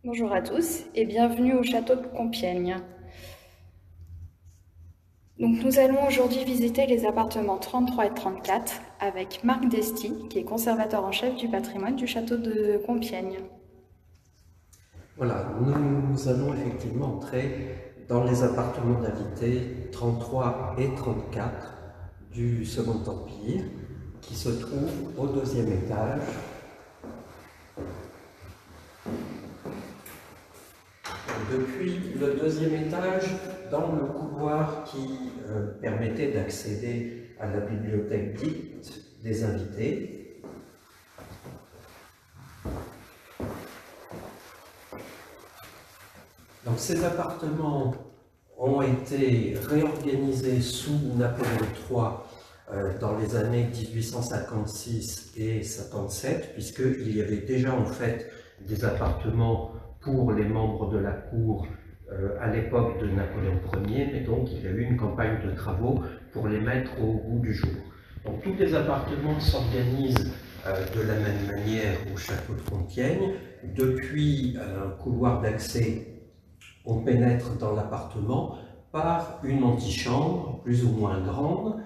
Bonjour à tous et bienvenue au château de Compiègne. Donc nous allons aujourd'hui visiter les appartements 33 et 34 avec Marc Desti, qui est conservateur en chef du patrimoine du château de Compiègne. Voilà, nous allons effectivement entrer dans les appartements d'invités 33 et 34 du Second Empire, qui se trouvent au deuxième étage. Depuis le deuxième étage, dans le couloir qui permettait d'accéder à la bibliothèque dite des invités. Donc ces appartements ont été réorganisés sous Napoléon III dans les années 1856 et 57, puisqu'il y avait déjà en fait des appartements pour les membres de la cour à l'époque de Napoléon Ier, mais donc il y a eu une campagne de travaux pour les mettre au goût du jour. Donc tous les appartements s'organisent de la même manière au château de Compiègne. Depuis un couloir d'accès, on pénètre dans l'appartement par une antichambre plus ou moins grande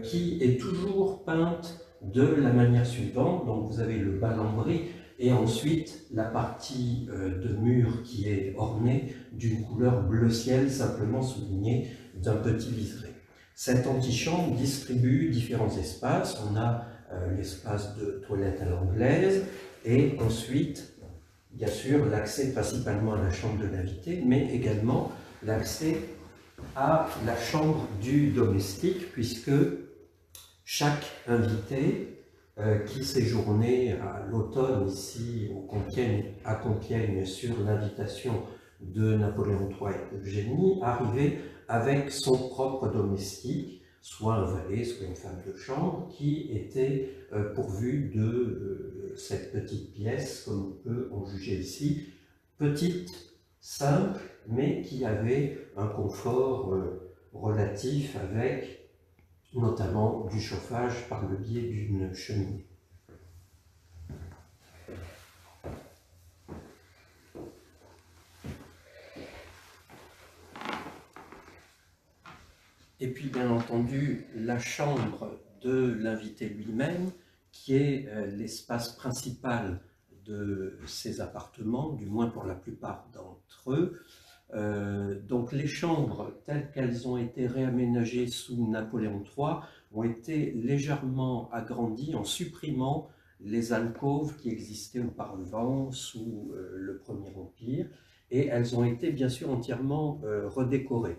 qui est toujours peinte de la manière suivante. Donc vous avez le bas lambris et ensuite la partie de mur qui est ornée d'une couleur bleu ciel simplement soulignée d'un petit liseré. Cette antichambre distribue différents espaces. On a l'espace de toilette à l'anglaise et ensuite bien sûr l'accès principalement à la chambre de l'invité, mais également l'accès à la chambre du domestique, puisque chaque invité qui séjournait à l'automne ici à Compiègne sur l'invitation de Napoléon III et d'Eugénie arrivait avec son propre domestique, soit un valet, soit une femme de chambre, qui était pourvu de cette petite pièce, comme on peut en juger ici, petite, simple, mais qui avait un confort relatif avec notamment du chauffage par le biais d'une cheminée. Et puis bien entendu la chambre de l'invité lui-même, qui est l'espace principal de ces appartements, du moins pour la plupart d'entre eux. Donc les chambres telles qu'elles ont été réaménagées sous Napoléon III ont été légèrement agrandies en supprimant les alcôves qui existaient auparavant sous le Premier Empire, et elles ont été bien sûr entièrement redécorées.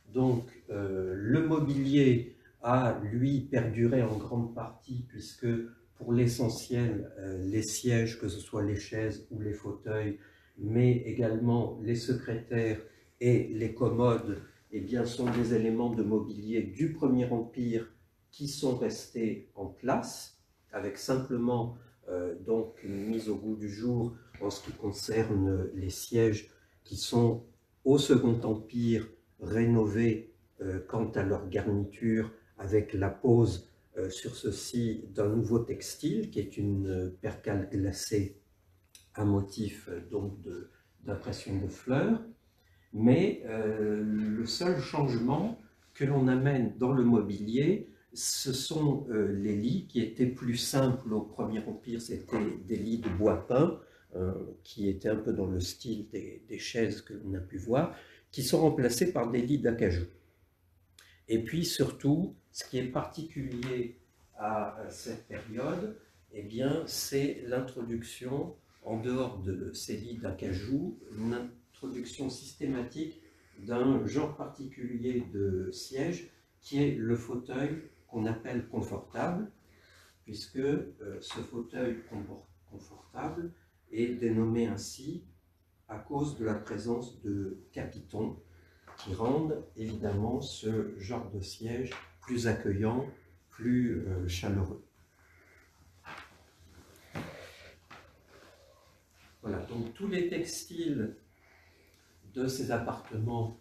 Donc le mobilier a lui perduré en grande partie, puisque pour l'essentiel les sièges, que ce soit les chaises ou les fauteuils, mais également les secrétaires et les commodes, eh bien, sont des éléments de mobilier du Premier Empire qui sont restés en place, avec simplement donc une mise au goût du jour en ce qui concerne les sièges qui sont au Second Empire rénovés quant à leur garniture, avec la pose sur ceci d'un nouveau textile qui est une percale glacée à motif donc d'impression de fleurs. Mais le seul changement que l'on amène dans le mobilier, ce sont les lits qui étaient plus simples au Premier Empire. C'était des lits de bois peint qui étaient un peu dans le style des chaises que l'on a pu voir, qui sont remplacés par des lits d'acajou. Et puis surtout, ce qui est particulier à cette période, eh bien, c'est l'introduction, en dehors de ces lits d'acajou, une introduction systématique d'un genre particulier de siège, qui est le fauteuil qu'on appelle confortable, puisque ce fauteuil confortable est dénommé ainsi à cause de la présence de capitons qui rendent évidemment ce genre de siège plus accueillant, plus chaleureux. Voilà, donc tous les textiles de ces appartements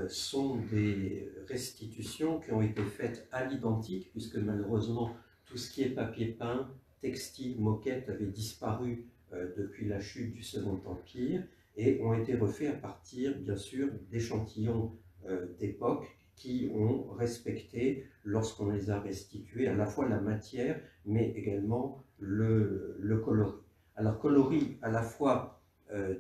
sont des restitutions qui ont été faites à l'identique, puisque malheureusement tout ce qui est papier peint, textile, moquette avait disparu depuis la chute du Second Empire et ont été refaits à partir, bien sûr, d'échantillons d'époque qui ont respecté, lorsqu'on les a restitués, à la fois la matière, mais également le coloris. Alors, coloris à la fois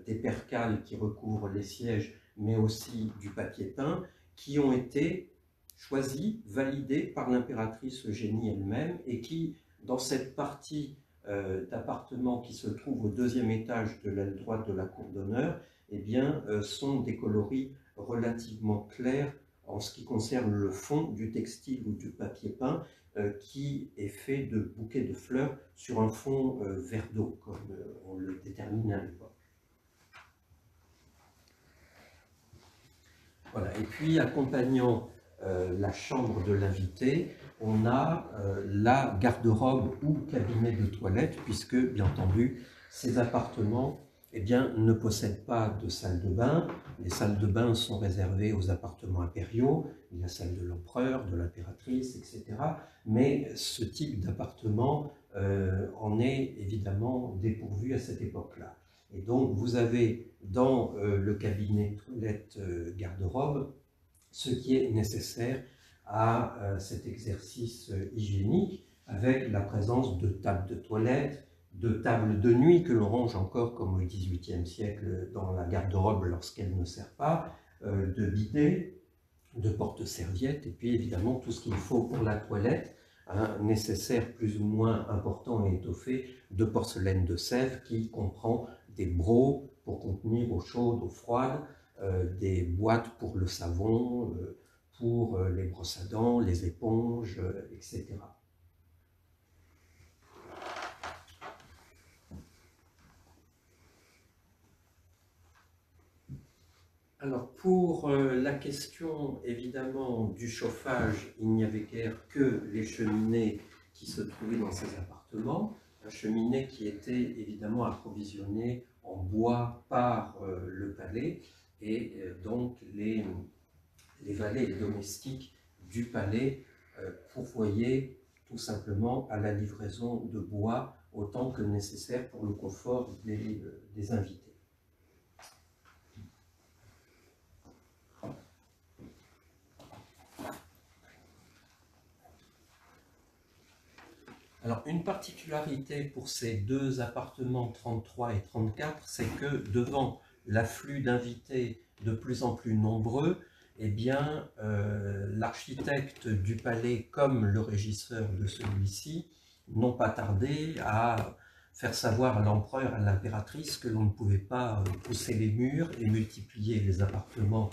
des percales qui recouvrent les sièges, mais aussi du papier peint, qui ont été choisis, validés par l'impératrice Eugénie elle-même, et qui, dans cette partie d'appartements qui se trouve au deuxième étage de l'aile droite de la cour d'honneur, eh bien, sont des coloris relativement clairs en ce qui concerne le fond du textile ou du papier peint, qui est fait de bouquets de fleurs sur un fond vert d'eau, comme on le détermine à l'époque. Voilà. Et puis, accompagnant la chambre de l'invité, on a la garde-robe ou cabinet de toilette, puisque, bien entendu, ces appartements ne possèdent pas de salle de bain. Les salles de bain sont réservées aux appartements impériaux, il y a la salle de l'empereur, de l'impératrice, etc. Mais ce type d'appartement en est évidemment dépourvu à cette époque-là. Et donc, vous avez dans le cabinet toilette garde-robe ce qui est nécessaire à cet exercice hygiénique, avec la présence de tables de toilette, de tables de nuit que l'on range encore comme au XVIIIe siècle dans la garde-robe lorsqu'elle ne sert pas, de bidets, de porte-serviettes, et puis évidemment tout ce qu'il faut pour la toilette, un nécessaire plus ou moins important et étoffé de porcelaine de Sèvres qui comprend des brocs pour contenir eau chaude, eau froide, des boîtes pour le savon, pour les brosses à dents, les éponges, etc. Alors pour la question évidemment du chauffage, il n'y avait guère que les cheminées qui se trouvaient dans ces appartements, un cheminée qui était évidemment approvisionné en bois par le palais, et donc les valets et les domestiques du palais pourvoyaient tout simplement à la livraison de bois autant que nécessaire pour le confort des invités. Alors, une particularité pour ces deux appartements 33 et 34, c'est que devant l'afflux d'invités de plus en plus nombreux, eh bien, l'architecte du palais comme le régisseur de celui-ci n'ont pas tardé à faire savoir à l'empereur, à l'impératrice que l'on ne pouvait pas pousser les murs et multiplier les appartements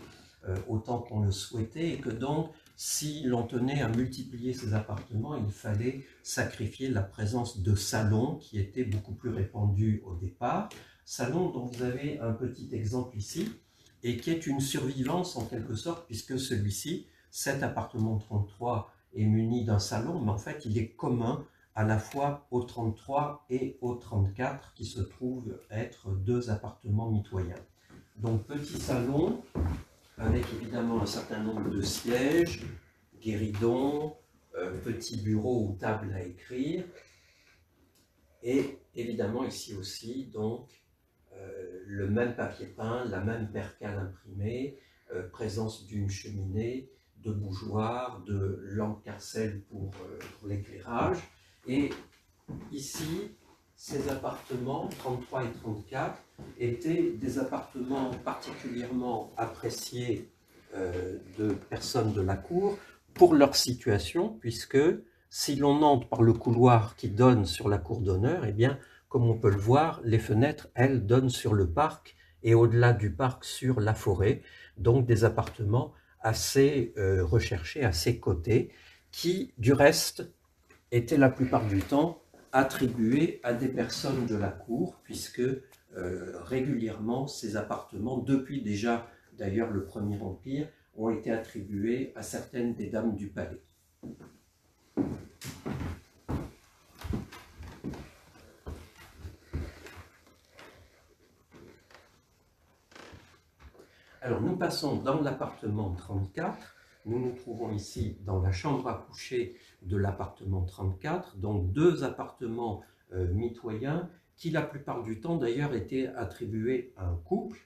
autant qu'on le souhaitait, et que donc, si l'on tenait à multiplier ces appartements, il fallait sacrifier la présence de salons qui étaient beaucoup plus répandus au départ. Salons dont vous avez un petit exemple ici, et qui est une survivance en quelque sorte, puisque celui-ci, cet appartement 33, est muni d'un salon, mais en fait il est commun à la fois au 33 et au 34, qui se trouvent être deux appartements mitoyens. Donc petit salon, avec évidemment un certain nombre de sièges, guéridons, petits bureaux ou tables à écrire, et évidemment ici aussi donc le même papier peint, la même percale imprimée, présence d'une cheminée, de bougeoirs, de lampes carcel pour l'éclairage, et ici ces appartements 33 et 34 étaient des appartements particulièrement appréciés de personnes de la cour pour leur situation, puisque si l'on entre par le couloir qui donne sur la cour d'honneur, eh bien, comme on peut le voir, les fenêtres, elles, donnent sur le parc et au-delà du parc sur la forêt, donc des appartements assez recherchés, assez cotés, qui, du reste, étaient la plupart du temps attribués à des personnes de la cour, puisque régulièrement ces appartements, depuis déjà d'ailleurs le Premier Empire, ont été attribués à certaines des dames du palais. Alors nous passons dans l'appartement 34, nous nous trouvons ici dans la chambre à coucher de l'appartement 34, donc deux appartements mitoyens, qui la plupart du temps d'ailleurs étaient attribués à un couple,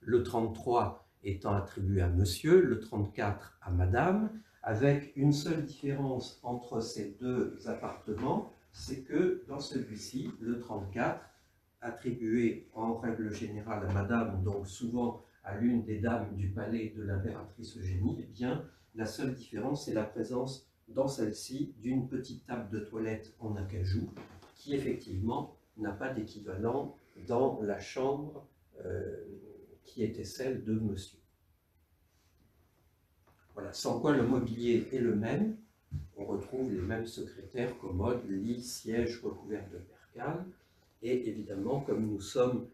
le 33 étant attribué à monsieur, le 34 à madame, avec une seule différence entre ces deux appartements, c'est que dans celui-ci, le 34, attribué en règle générale à madame, donc souvent à l'une des dames du palais de l'impératrice Eugénie, eh bien, la seule différence, c'est la présence dans celle-ci d'une petite table de toilette en acajou, qui effectivement n'a pas d'équivalent dans la chambre qui était celle de monsieur. Voilà, sans quoi le mobilier est le même. On retrouve les mêmes secrétaires, commodes, lits, sièges recouverts de percale. Et évidemment, comme nous sommes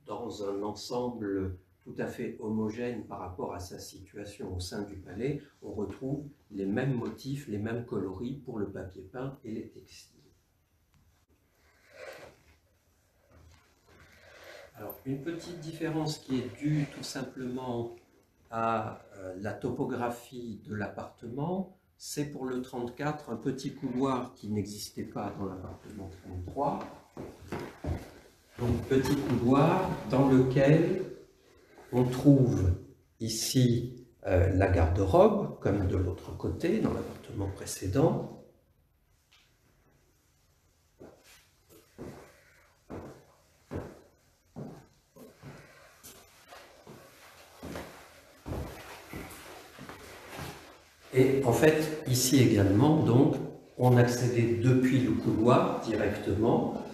dans un ensemble tout à fait homogène par rapport à sa situation au sein du palais, on retrouve les mêmes motifs, les mêmes coloris pour le papier peint et les textiles. Alors, une petite différence qui est due tout simplement à la topographie de l'appartement, c'est pour le 34 un petit couloir qui n'existait pas dans l'appartement 33. Donc, petit couloir dans lequel on trouve ici la garde-robe, comme de l'autre côté, dans l'appartement précédent. Et en fait, ici également, donc, on accédait depuis le couloir directement.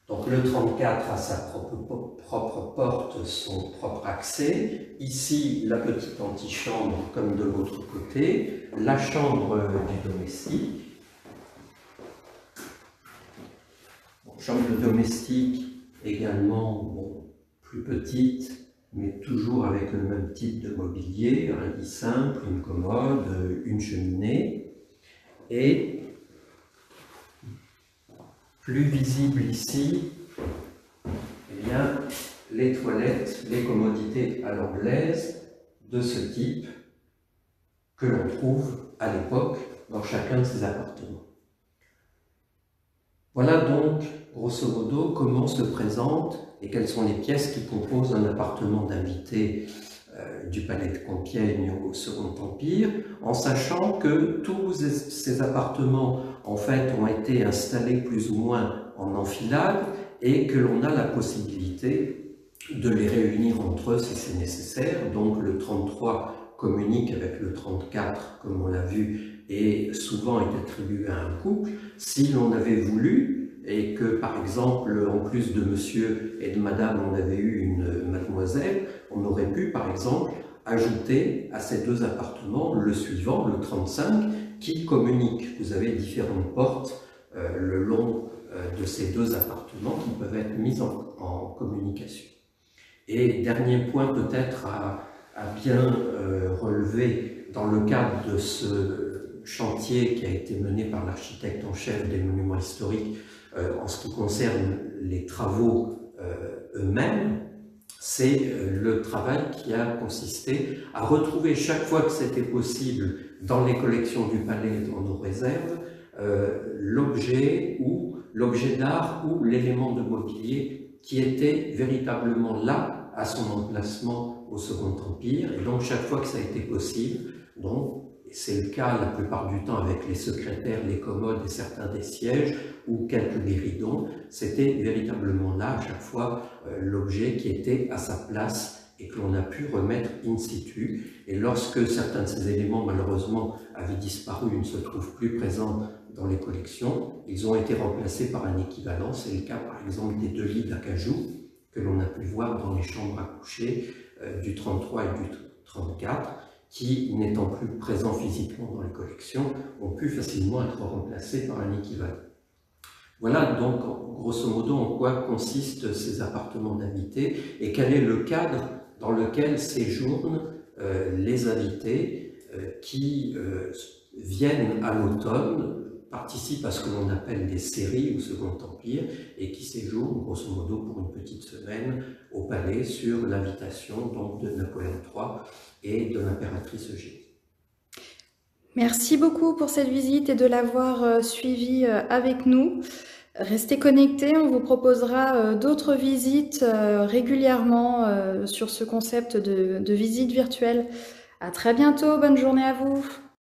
Donc le 34 a sa propre porte, son propre accès. Ici, la petite antichambre, comme de l'autre côté. La chambre du domestique. Bon, chambre domestique également, bon, plus petite, mais toujours avec le même type de mobilier, un lit simple, une commode, une cheminée. Et plus visible ici, eh bien, les toilettes, les commodités à l'anglaise de ce type que l'on trouve à l'époque dans chacun de ces appartements. Voilà donc, grosso modo, comment se présente et quelles sont les pièces qui composent un appartement d'invité du palais de Compiègne au Second Empire, en sachant que tous ces appartements en fait ont été installés plus ou moins en enfilade et que l'on a la possibilité de les réunir entre eux si c'est nécessaire. Donc le 33 communique avec le 34, comme on l'a vu, et souvent est attribué à un couple. Si l'on avait voulu, et que par exemple, en plus de monsieur et de madame, on avait eu une mademoiselle, on aurait pu par exemple ajouter à ces deux appartements le suivant, le 35, qui communique. Vous avez différentes portes le long de ces deux appartements qui peuvent être mises en communication. Et dernier point peut-être à bien relever dans le cadre de ce chantier qui a été mené par l'architecte en chef des monuments historiques en ce qui concerne les travaux eux-mêmes, c'est le travail qui a consisté à retrouver chaque fois que c'était possible dans les collections du palais, dans nos réserves, l'objet d'art ou l'élément de mobilier qui était véritablement là à son emplacement au Second Empire. Et donc chaque fois que ça a été possible, donc c'est le cas la plupart du temps avec les secrétaires, les commodes et certains des sièges ou quelques guéridons, c'était véritablement là à chaque fois l'objet qui était à sa place et que l'on a pu remettre in situ. Et lorsque certains de ces éléments malheureusement avaient disparu, ils ne se trouvent plus présents dans les collections, ils ont été remplacés par un équivalent. C'est le cas par exemple des deux lits d'acajou que l'on a pu voir dans les chambres à coucher du 33 et du 34, qui, n'étant plus présents physiquement dans les collections, ont pu facilement être remplacés par un équivalent. Voilà donc, grosso modo, en quoi consistent ces appartements d'invités et quel est le cadre dans lequel séjournent les invités qui viennent à l'automne, participent à ce que l'on appelle des séries au Second Empire et qui séjournent, grosso modo, pour une petite semaine au palais sur l'invitation donc de Napoléon III et de l'impératrice Eugénie. Merci beaucoup pour cette visite et de l'avoir suivie avec nous. Restez connectés, on vous proposera d'autres visites régulièrement sur ce concept de visite virtuelle. À très bientôt, bonne journée à vous.